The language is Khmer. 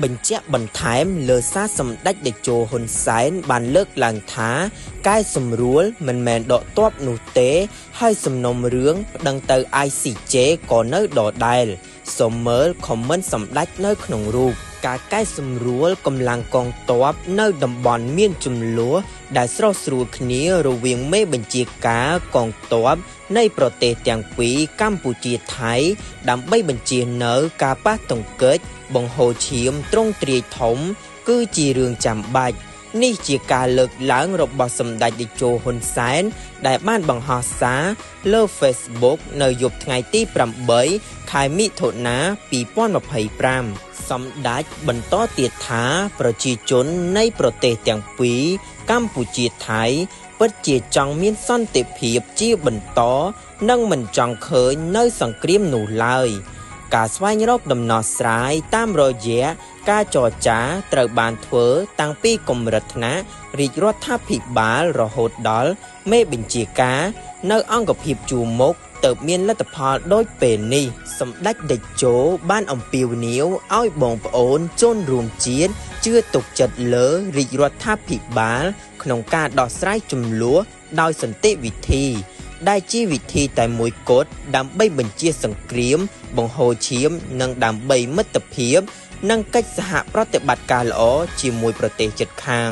Bình chẽ bẩn thải lờ xa sầm đách để chô hồn sái bàn lợt làng thá cái sầm rúa mình mèn đọ toát nụ tế hay sầm nôm rướng đăng tờ ai xì chế có nơi đỏ đài sầm mớ comment sầm đách nơi khổng ru cả cái sầm rúa cầm làng con toát nơi đầm bòn miên chùm lúa đã sro sru khné rồi viếng mê bình chia cá con toát nơi prote tiếng quý Campuchia Thái đám bay bình chia nở cá bát tổng kết bằng hồ chiếm trong tri thống cứ chỉ rường chạm bạchนี่ជាការលើកឡើងរបស់សម្ដេចតេជោហ៊ុនសែនដែលបានបង្ហោះសារលើ Facebook នៅយប់ថ្ងៃទី8ខែមិថុនា2025សម្ដេចបន្តទៀតថាប្រជាជននៃប្រទេសទាំងពីរកម្ពុជាថៃពិតជាចង់មានសន្តិភាពជាបន្តនិងមិនចង់ឃើញនៅសង្គ្រាមនោះឡើយការស្វែងរកដំណោះស្រាយតាមរយៈការចរចាត្រូវបានធ្វើតាំងពីកម្រិតថ្នាក់រាជរដ្ឋាភិបាលរហូតដល់មេបញ្ជាការនៅអង្គភាពជួរមុខទើបមានលទ្ធផលដូចពេលនេះសម្ដេចតេជោបានអំពាវនាវឲ្យបងប្អូនជនរួមជាតិជឿទុកចិត្តលើរាជរដ្ឋាភិបាលក្នុងការដោះស្រាយជម្លោះដោយសន្តិវិធីដែលជាវិធីតែមួយគត់ដើម្បីបញ្ជាសង្គ្រាមបង្ហូរឈាមនិងដើម្បីមិត្តភាពនិងកិច្ចសហប្រតិបត្តិការល្អជាមួយប្រទេសជិតខាង